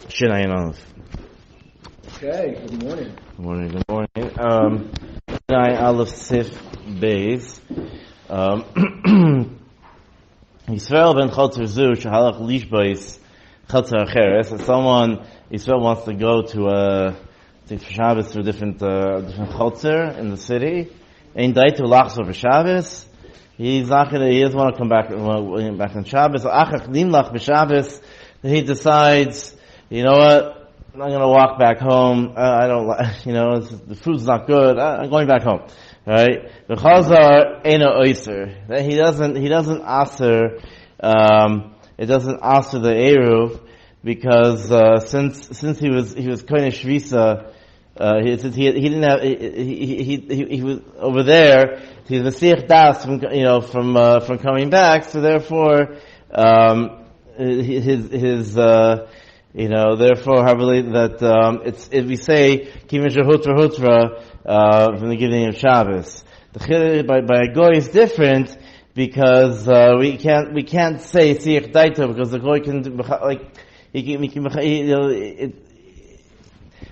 Shinayin Aleph. Okay, good morning. Good morning. Shinayin Aleph Sif Beis. Yisrael ben Chotzer Zu Shahalach Lishbais Chotzer Acheres. If someone Yisrael wants to go to for Shabbos to a different Chotzer in the city, Ein Daitu Lachzor for Shabbos. He doesn't want to come back on Shabbos. Achach Nimlach b'Shabbos. He decides, you know what? I'm going to walk back home. I don't like, the food's not good. I'm going back home. Right? The Chazar Eino Oyser. He doesn't aser, it doesn't aser the Eruv, because, since he was kind of Shvisa, he didn't have, he was over there, he's a Siach Das from coming back, so therefore, therefore, I believe that, if we say, Kimin Hutra, from the giving of Shabbos. The Chilul by a Goy is different, because, we can't say Siach Daito, because the Goy can,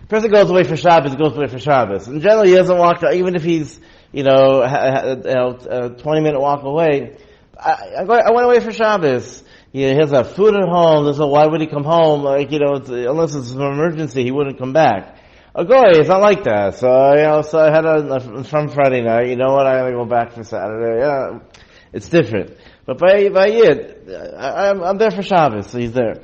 person goes away for Shabbos, goes away for Shabbos. In general, he doesn't walk, even if he's, 20-minute walk away. I went away for Shabbos. He has food at home. So why would he come home? Unless it's an emergency, he wouldn't come back. A goy, it's not like that. So I had from Friday night. You know what? I gotta go back for Saturday. Yeah, it's different. But by Yid, I'm there for Shabbos, so he's there.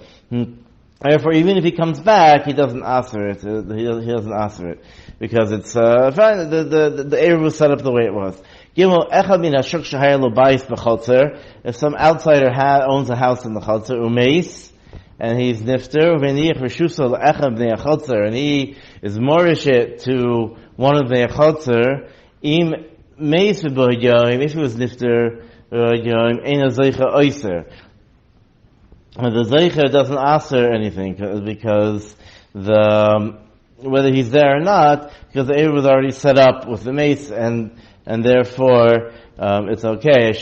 Therefore, even if he comes back, he doesn't aser it. He doesn't aser it because it's fine. The Eruv was set up the way it was. If some outsider owns a house in the Chotzer, umeis, and he's nifter, and he is morishit to one of the Chotzer, if he was nifter, the Zeicher doesn't aser anything, because whether he's there or not, because the Eruv was already set up with the mace, and therefore, it's okay.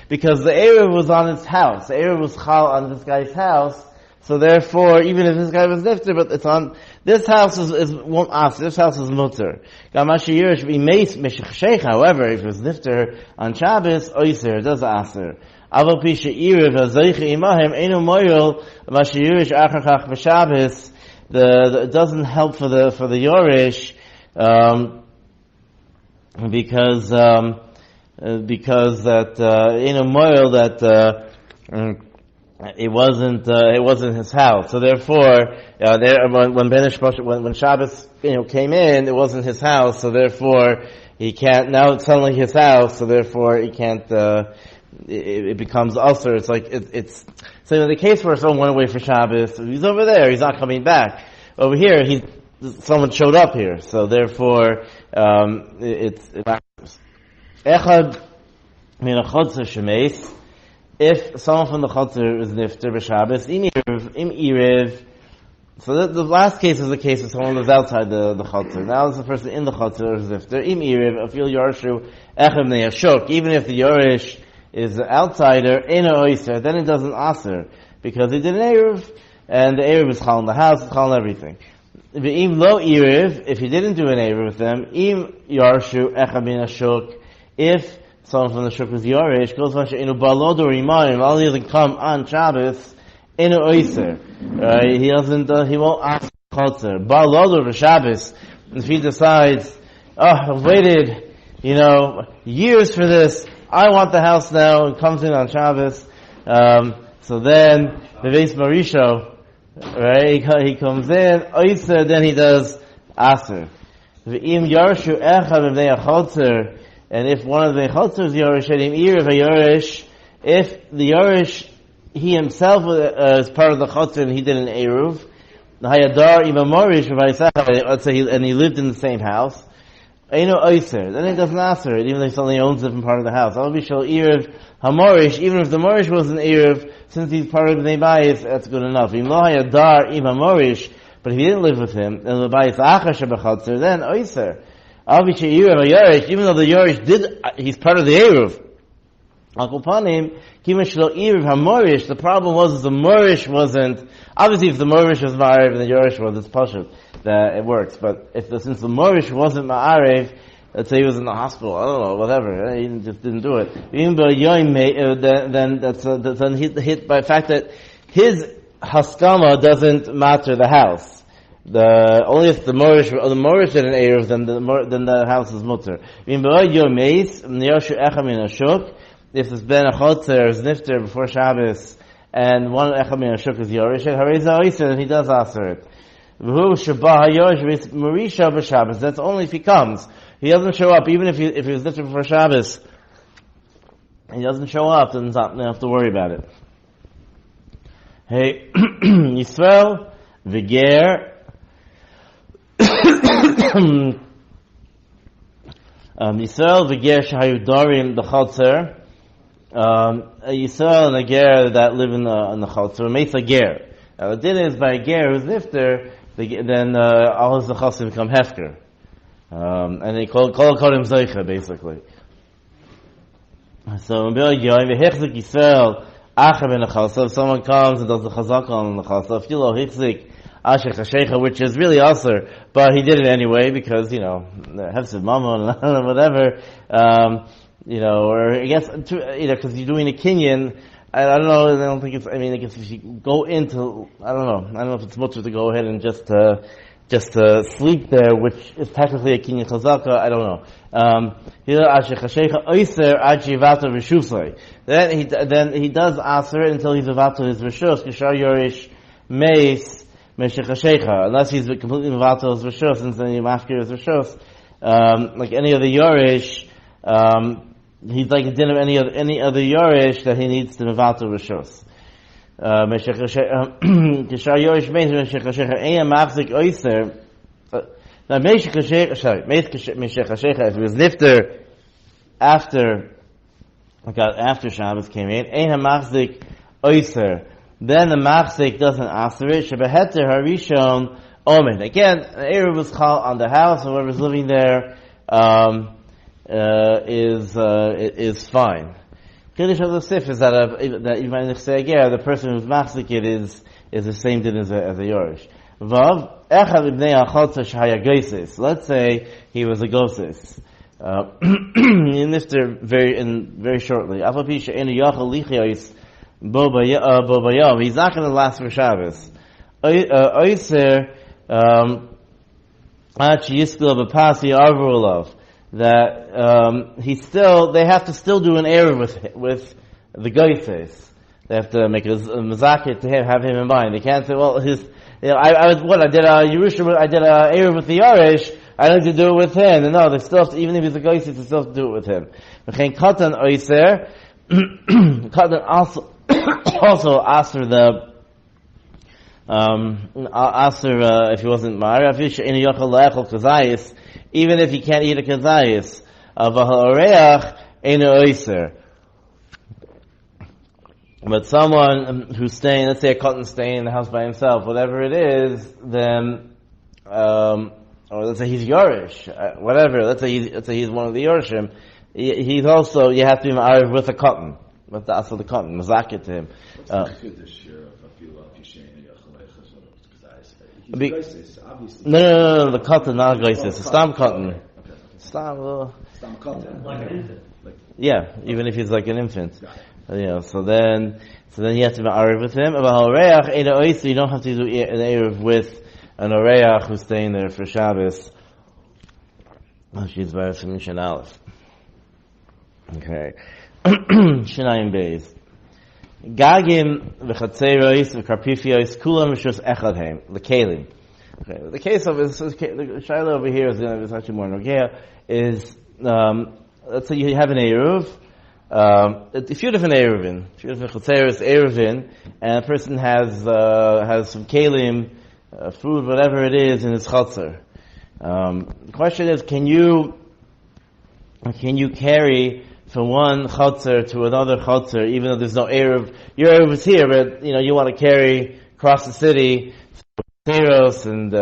Because the Eruv was on his house. The Eruv was chal on this guy's house. So therefore, even if this guy was nifter, but it's on, this house won't ask, this house is mutter. However, if it was nifter on Shabbos, oiser, it does aser. It doesn't help for the Yorish, because that, it wasn't his house. So therefore, when Shabbos, came in, it wasn't his house, so therefore, he can't, now it's suddenly his house, so therefore, he can't, it becomes ulcer. It's like, so in the case where someone went away for Shabbos, he's over there, he's not coming back. Over here, someone showed up here, so therefore, it's Echad min a Chotzer shemeis. If someone from the Chotzer is nifter b'Shabbos, im iriv. So the last case is the case of someone who's outside the Chotzer. Now it's the person in the Chotzer who's nifter. Im iriv, afil yorshu echem neyashuk. Even if the Yorish is an outsider, in a oyster, then it doesn't aser, because he did an Eruv, and the Eruv is chal in the house, it's chal in everything. Im lo iriv, if he didn't do an Eruv with them, im yorshu echem neyashuk. If someone from the shuk was Yorish, goes on inu balod or imayim, while he doesn't come on Shabbos, inu oyser. Right? He won't ask Chotzer. Balod or Shabbos, if he decides, I've waited, years for this, I want the house now, and comes in on Shabbos, so then, the Beis Marisho, right, he comes in, oyser, then he does aser. V'im yarshu echad b'nei Chotzer, and if one of the Chotzer is Yorish, if the Yorish, he himself is part of the Chotzer and he did an Eruv, the Hayadar Imamorish, let's say, and he lived in the same house, Eino Oyser, then it doesn't aser it, even though he suddenly owns a different part of the house. I'll be sure Eruv Hamorish, even if the Morish was an Eruv, since he's part of the Bayis, that's good enough. Imlo Hayadar Imamorish, but if he didn't live with him, and the Bayis Achash B'Chotzer, then Oyser. Even though the Yorish he's part of the Eruv, Akopanim, Kima Shlo Iriv HaMorish, the problem was the Morish wasn't, obviously if the Morish was Ma'arev and the Yorish was, it's Pashut, that it works. But since the Morish wasn't Ma'arev, let's say he was in the hospital, I don't know, whatever, he just didn't do it. Even though Yomi, then that's hit by the fact that his Haskama doesn't matter the house. Only if the Morish did an Eruv, then the house is mutter. Even though Yomi, Niyoshu Echam in Ashuk, if there's been a chotzer, is nifter before Shabbos, and one echad min hashuk is yorish, then he does answer it. That's only if he comes. He doesn't show up, even if he was nifter before Shabbos. He doesn't show up, then you don't have to worry about it. Hey, Yisrael, Viger, Yisrael, Viger, Shahayu Dorim, the chotzer, Yisrael and a ger that live in the chotzer, makes a ger. The din is by a ger who's nifter, then all his chasim become hefker, and they call him zeicha basically. So in Yisrael, acher ben chotzer, if someone comes and does the chazaka on the chotzer, filo hichzik asher chashecha, which is really aser, but he did it anyway because hefsid mama and whatever. Or I guess, because you're doing a kinyan, I don't know, I guess if you go into, I don't know if it's much to go ahead and just sleep there, which is technically a kinyan chazaka, I don't know. Then he does aser until he's avato his rishus, kishar yorish meis meshechashecha, unless he's completely avato his rishus, and then you mafkir his rishus, like any other yorish, he's like a din of any other yorish that he needs to mevato rishos. Kishar yorish meis meshechashecha eya machzik oiser. Now meshechashecha, if he was nifter after Shabbos came in, eya machzik oiser. Then the machzik doesn't aser it. Shebeheter harishon omen. Again, the Eruv was called on the house, whoever's living there, is fine. Kiddush of the sif is that even if the person who's machzik it is the same din as a yorish. Vav echad ibnei achotzer shehaya geisis. Let's say he was a gosis. In this very shortly. Afapi she'enu yachal lichiyos bo bayom. He's not going to last for Shabbos. Oiser achi yiskul b'pasi arvulav. That they have to still do an eruv with the goyses. They have to make a mazakit to him, have him in mind. They can't say, well, I did a Yerushalayim, I did a eruv with the Yorish, I don't need to do it with him. No, they still have to, even if he's a goyses, they still have to do it with him. Katan oiser, Katan also asked if he wasn't Ma'ar, even if he can't eat a kazayis, of a Orach Chaim. But someone who's staying, let's say a cotton staying in the house by himself, whatever it is, then, or let's say he's Yorish, whatever, let's say he's one of the Yorishim, he's also, you have to be Ma'ariv with a cotton, with the asal the cotton, mazakit to him. No, the cotton, not goyses. It's stam cotton. Stam cotton. Like an infant. Yeah, even if he's like an infant. So then you have to be Eruv with him. About Oreach, you don't have to do an Eruv with an Oreach who's staying there for Shabbos. She's by Mishnah Aleph. Okay. Shinayim Beis. Gagim v'chatzeros v'karpifios kulam v'shus echad heim l'kelim. Okay, the case of the Shiloh over here is actually more nogea. Is let's say you have an eruv, a few different eruvin, a few different chatzeros eruvin, and a person has some kelim, food, whatever it is, in his chatzer. The question is, can you carry from one chotzer to another chotzer, even though there's no eruv? Your eruv is here, but you want to carry across the city, teros and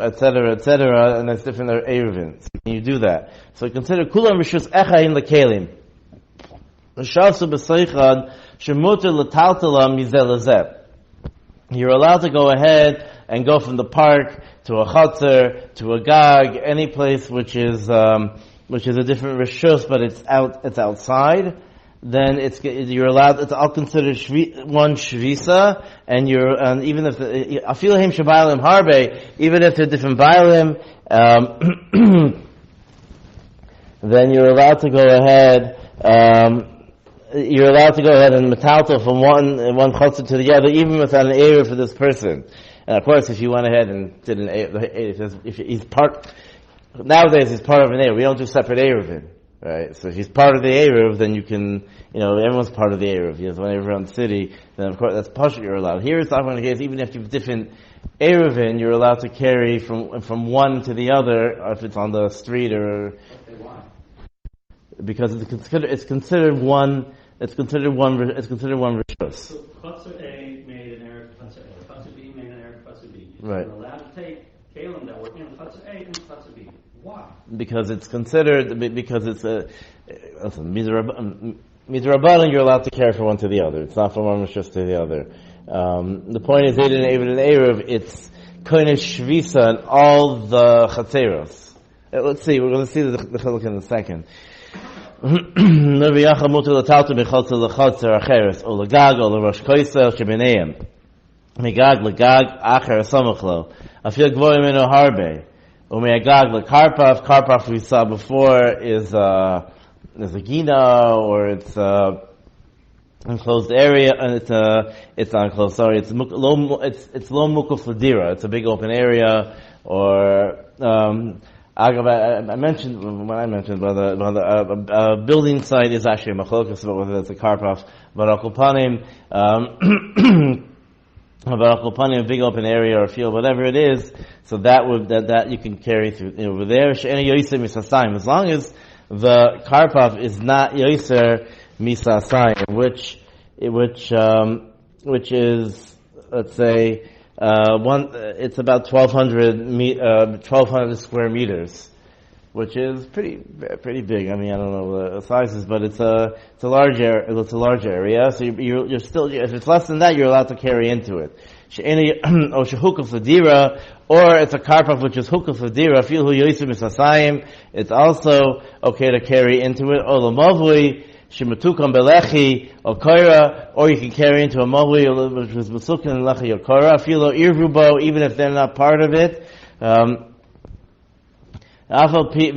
etc., and there's different eruvin. So can you do that? So consider kulam rishus echa in the kelim. Shasu b'seichad shemuter l'taltala mizeh lezeh. You're allowed to go ahead and go from the park to a chutzner, to a gag, any place which is a different rishus, but it's outside. Then you're allowed. It's all considered one shvisa, and even if afilohim shabaylim harbe, even if they're different baylim, then you're allowed to go ahead. You're allowed to go ahead and metaltal from one chutzner to the other, even without an eruv for this person. And of course, if you went ahead and did an eruv, if he's part, nowadays he's part of an eruv. We don't do separate eruvin, right? So if he's part of the eruv, then you can, everyone's part of the eruv. Whenever around the city, then of course that's partial you're allowed. Here it's not going to case, even if you have different eruvin, you're allowed to carry from one to the other, if it's on the street or, because it's considered one rishus. So Chutzner A made an Eruv Chutzner A. Chutzner B made an Eruv Chutzner B. Right. You're allowed to take Kalim that were in Chutzner A and Chutzner B. Why? Because it's midrabanan, you're allowed to carry from one to the other. It's not from one rishus to the other. The point is, even in Eruv, it's koine shvisa in all the chatzeros. Let's see. We're going to see the chiluk in a second. Nurvi yacha muter l'talta b'chotzer l'chotzer acheres o l'gag o l'rosh koisel shebeneim megag l'gag acher samachlo afil gvoy meno harbe o megag l'karpaf we saw before is a gina, or it's enclosed area, and it's not enclosed. Sorry, it's lo mukuf l'dira. It's a big open area, or I mentioned about the building site is actually a machlokas about whether it's a karpaf, but akulpanim, a big open area or a field, whatever it is. So that you can carry through over there. As long as the karpaf is not yoser misasayim, which is, let's say, it's about 1,200 square meters, which is pretty big. I mean, I don't know the sizes, but it's a large area. It's a large area. So you're still, if it's less than that, you're allowed to carry into it. Or shehukuf l'dira, or it's a karpaf which is hukuf l'dira. Feel hu yosim misasayim. It's also okay to carry into it. Or l'mavui. Shimatukam belechi or koira, or you can carry into a mahli which was masukin and lechi or koira. Filo irvubo, even if they're not part of it. Afal pi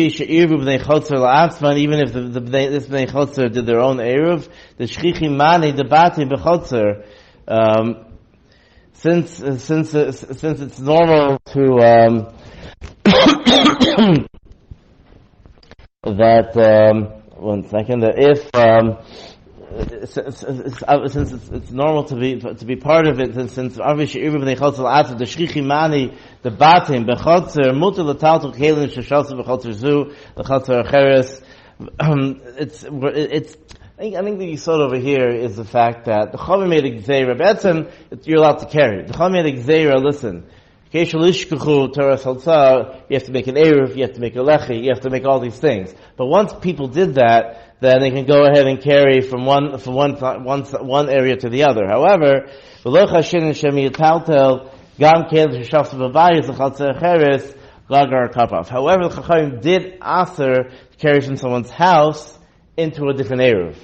she'irvu b'nei chotzer la'atzman, even if this b'nei chotzer did their own eruv. The shchichi mani debati b'chotzer. Since it's normal to that. One second. If since it's normal to be part of it, since obviously even they chotzer la'atzav the shchichi mani the batim bechotzer muter l'taltel kelim sheshalsu bechotzer zu l'chotzer acheres. It's I think the yisod over here is the fact that the Chachamim made a gzeira. Be'etzem, you're allowed to carry. The Chachamim made a gzeira. Listen. You have to make an eruv, you have to make a lechi, you have to make all these things. But once people did that, then they can go ahead and carry from one area to the other. However, however, the Chachamim did aser to carry from someone's house into a different eruv.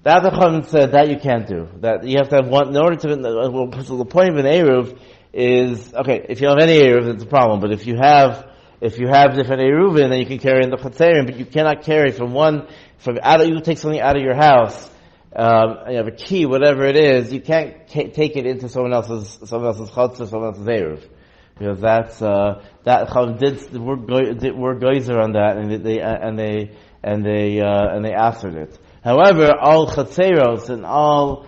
That the Chachamim said that you can't do. That you have to have one in order to. The point of an eruv is, okay, if you have any eruv, that's a problem. But if you have different eruvin, then you can carry in the chatzerim, but you cannot carry you take something out of your house, you have a key, whatever it is, you can't take it into someone else's chatzor, someone else's eruv. Because that's, that Chav did, were geyser on that, and they answered it. However, all chatzeros and all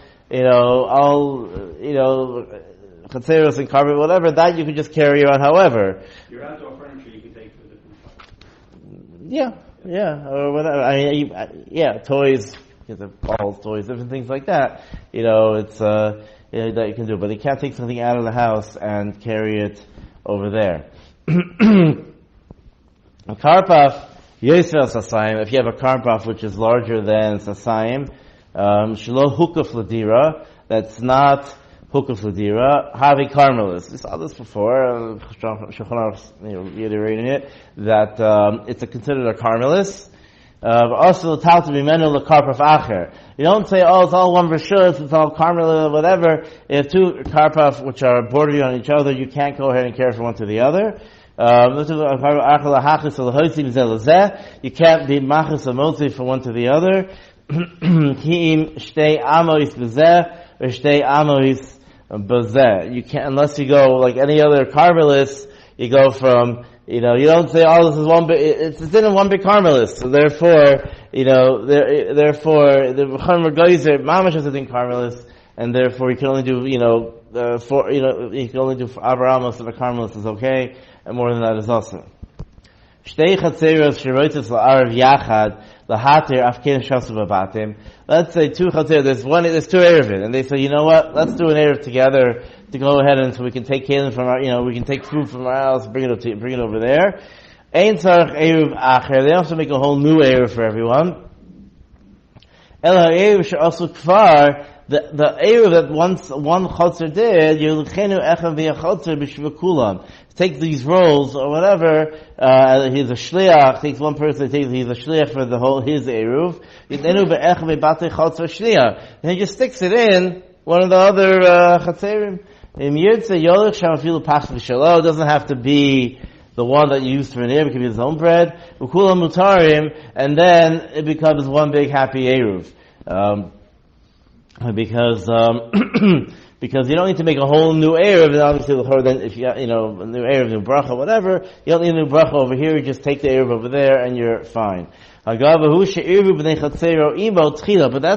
chatzeros and carpet, whatever, that you can just carry on. However, your outdoor furniture you can take to a different shop. Yeah, or whatever. I mean, toys, balls, toys, different things like that. It's that you can do, but you can't take something out of the house and carry it over there. A karpaf Yosef Sasayim, if you have a karpaf which is larger than Sasayim, Shelo Hukaf Ladira, that's not Hukaf Ladira, Havi Carmelis. We saw this before, Shulchan Aruch, reiterating it, that it's considered a Carmelis. Also, the Tal to be menu the karpaf acher. You don't say, oh, it's all one rishus, it's all carmel, whatever. If two karpaf which are bordering on each other, you can't go ahead and care for one to the other. You can't be machas amotzi for one to the other. Ki'im shtei amois b'zeh, or shtei amois b'zeh. You can't, unless you go like any other carmelis, you go from, you don't say, oh, this is one big, it's in one big carmelis. So therefore, therefore, the Chamer Geyser, Mamash is in carmelis, and therefore you can only do, you can only do for Abraham, so the carmelis is okay, and more than that is also. Shtei chatzeros sheroitzes la'arav yachad, lahatir afkein shasu babatim. Let's say two chatzeros, there's two Eruvin, and they say, you know what, let's do an Eruv together, to go ahead and so we can take kalim from our, we can take food from our house, bring it over there. Ein tzarech eruv acher. They don't have to make a whole new eruv for everyone. Ela eruv she'asu kfar. The eruv that one chotzer did, yulchenu echav v'yachotzer b'shvekulam. Take these roles or whatever. He's a shliach. Takes one person. He's a shliach for the whole his eruv. Yulchenu be'echav v'batei chotzer shliach. And he just sticks it in one of the other chatzerim. It doesn't have to be the one that you used for an Eruv, it can be his own bread. And then it becomes one big happy Eruv. Because you don't need to make a whole new Eruv, and obviously then if you a new Eruv, new bracha, whatever, you don't need a new bracha over here, you just take the Eruv over there and you're fine. But that's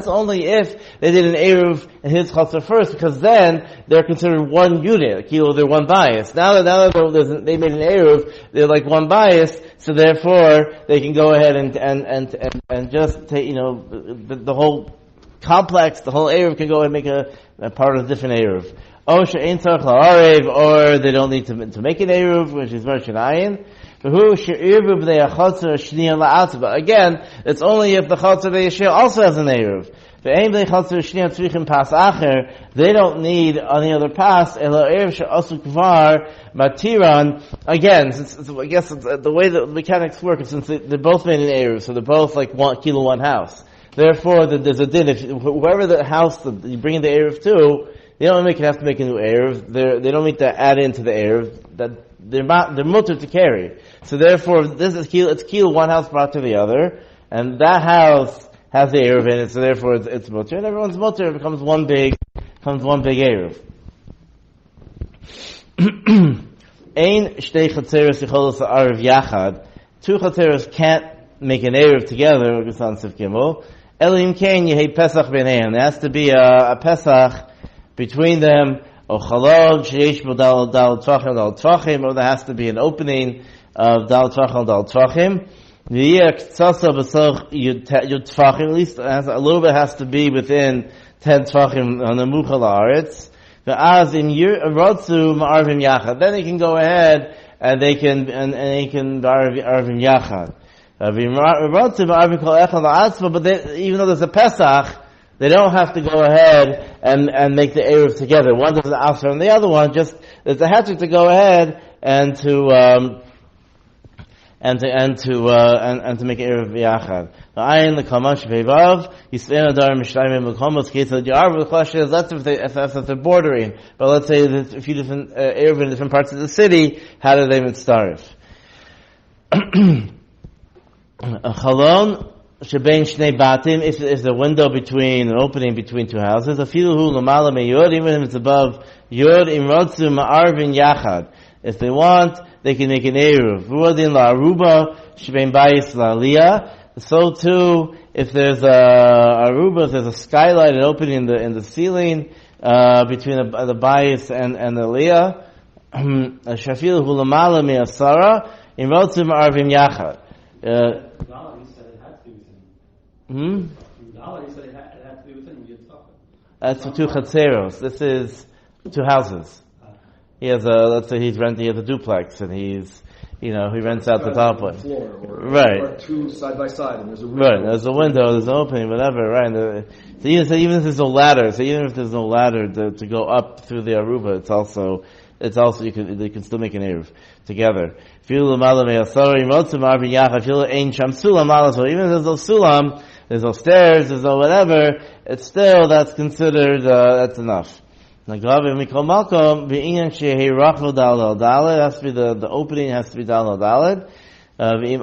only if they did an Eruv in his chatzar first, because then they're considered one unit, they're one bias. Now that they made an Eruv, they're like one bias, so therefore they can go ahead and just take, the whole complex, the whole Eruv can go ahead and make a part of a different Eruv. Or they don't need to make an Eruv, which is Merchant Ayin. Again, it's only if the Chatzar V'Yashir also has an Eruv. They don't need any other pass. Again, I guess the way the mechanics work is since they're both made in Eruv, so they're both like one house. Therefore, there's a din. If whoever the house that you bring in the Eruv to, they don't have to make a new Eruv. They don't need to add into the Eruv. That they're mutter to carry. So therefore, it's keel one house brought to the other, and that house has the Eruv in it, so therefore it's mutter, and everyone's mutter becomes one big Eruv. Ein shtei chatzeros yicholos ha'arav yachad. Two chatzeros can't make an Eruv together, like it's on Sif Gimel. Elim kein yehei Pesach b'neihem. There has to be a Pesach between them, or chalog sheish bo dal tvachim, or there has to be an opening of dal tvachim. At least a little bit has to be within 10 tvachim on the muchal haaretz. Then they can go ahead and they can arvim yachad. But even though there's a Pesach, they don't have to go ahead and make the Eruv together. One does the Asr and the other one there's a hatchet to go ahead and to make Eruv Yachad. The Kamash Vevav, Yisrael Adar Mishlayim Mekomos Ketzel Yar. The question is, let's if they're bordering, but let's say there's a few different Eruv in different parts of the city. How do they mitzaref? Chalon shebein shnei batim. If there's a window between an opening between two houses, afilu hu lamala meyod, even if it's above yod imrotzu ma'arvin yachad. If they want, they can make an eruv. Vuadin la'aruba shebein bayis la'aliyah. So too, if there's a aruba, if there's a skylight, an opening in the ceiling between the bayis and the aliyah, shafilu hu lamala me'asara imrotzu ma'arvin yachad. That's for two chatzeros. This is two houses. He has let's say he has a duplex, and he rents out the top one. Right. Or two side by side, and there's a window. Right, there's a window, there's an opening, whatever, right. So even if there's no ladder, to go up through the aruba, it's also you can still make an eruv together. Even if there's no sulam, there's no stairs, there's no whatever, it's still, that's considered, that's enough. Has to be the opening has to be dal al daled.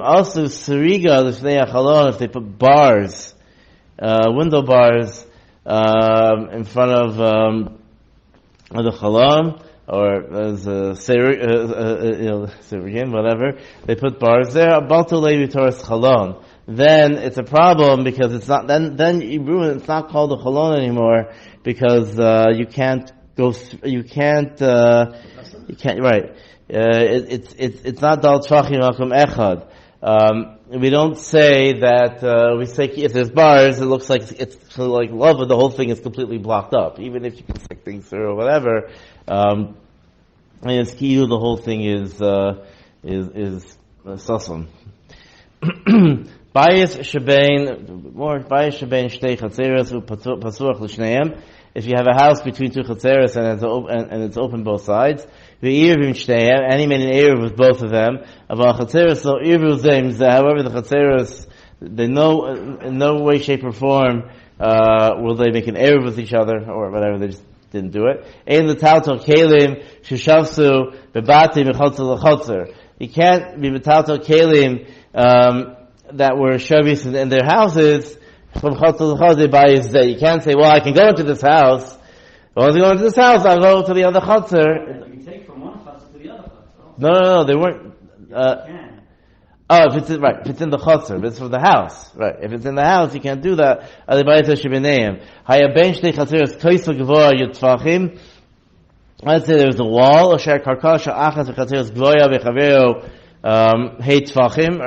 Also siriga l'shnei hachalon, if they put bars, window bars, in front of the chalon, or as whatever, they put bars there. Then it's a problem because it's not. Then it's not called a chalon anymore because you can't go. You can't. Right. It's not dal tvachim makom echad. We don't say that. We say if there's bars, it looks like it's like love, but the whole thing is completely blocked up. Even if you can stick things through or whatever, and it's kiyu, the whole thing is sasam. Bayis shebein shtei chatzeros pasuach l'shneim. If you have a house between two chatzeros and it's open both sides, the Eruvin shteihem, and he made an eruv with both of them. About chatzeros, so eruv zeim. However, the chatzeros, they know in no way, shape, or form will they make an eruv with each other or whatever. They just didn't do it. Ein l'taltal kelim sheshavsu bebati mechotzer l'chotzer. You can't be metaltal kelim that were shavis in their houses from chotzer l'chotzer by his day. You can't say, well, I can go into this house. Once I go into this house, I'll go to the other chotzer. You can take from one chotzer to the other chotzer. No, they weren't. If it's in the chotzer, if it's from the house, right? If it's in the house, you can't do that. Let's say there's a wall, or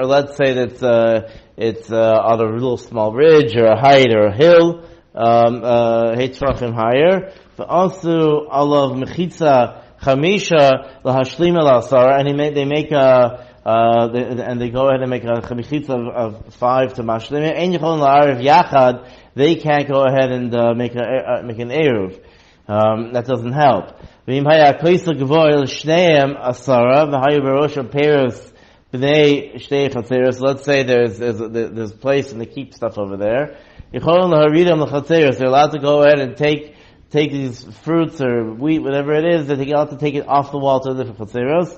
let's say that it's on a little small ridge or a height or a hill, higher. But also, alav mechitza chamisha lahashlim el asara, and they make they go ahead and make a chamichitza of 5 to mashlim. Ein yicholin la'ariv yachad, they can't go ahead and make an eruv. That doesn't help. V'im haya koisa gavoy l'shneim asara v'hayu berosh peros b'nei shtei chatzeros. Let's say there's a place and they keep stuff over there. Yicholin laharidam l'chatzeros. They're allowed to go ahead and take these fruits or wheat, whatever it is, they're allowed to take it off the wall to the different chatzeros.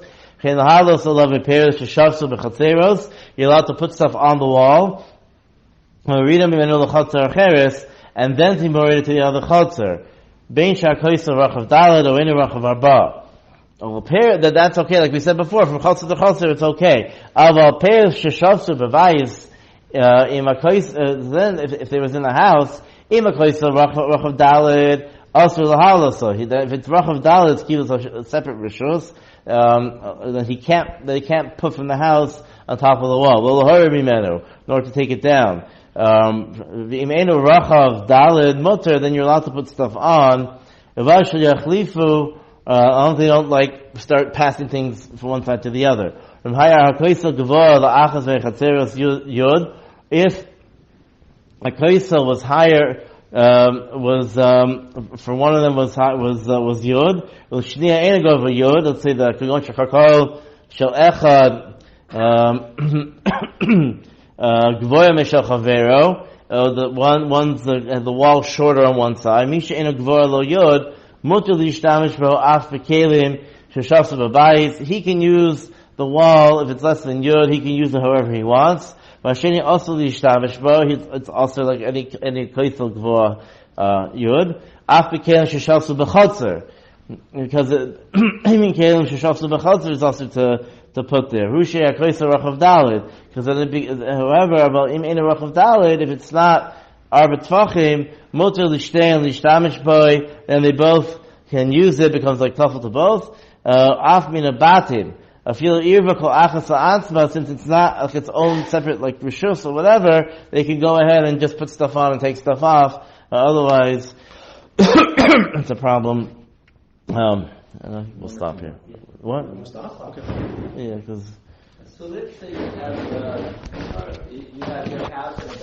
You're allowed to put stuff on the wall, and then to move it to the other chotzer. That's okay, like we said before, from chotzer to chotzer it's okay. Then if they was in the house, if it's Rachav Daled, it's separate rishus. They can't put from the house on top of the wall. Nor to take it down. Rachav Daled mutter, then you're allowed to put stuff on. They don't like start passing things from one side to the other. If a kaisel was higher, for one of them was yud. L'shniya ain't go over yud. Let's say the kagon shakakol shel echad gvoya meshel chavero. One's the wall shorter on one side. Misha ain't gvoya lo yud. Mutter lishtamish bo af bekelim sheshafsa b'bayis. He can use the wall if it's less than yud. He can use it however he wants. Masheni also lishtamish bo. It's also like any kaisel gvoya yud. Af bekelim sheshafsa b'chotzer. Because even kelim sheshafsa b'chotzer is also to put there. Hushei akoisa rachav daled. Because then however, about im in a rachav daled, if it's not arba tvachim, muter lishtei and lishtamish boy, then they both can use it. Becomes like tafel to both. Af min abatim. I feel irva kol achas la'atzma, since it's not like its own separate like rishus or whatever, they can go ahead and just put stuff on and take stuff off. Otherwise, it's a problem. We'll stop here. What? Stop? Okay. Yeah, because So let's say you have your house and a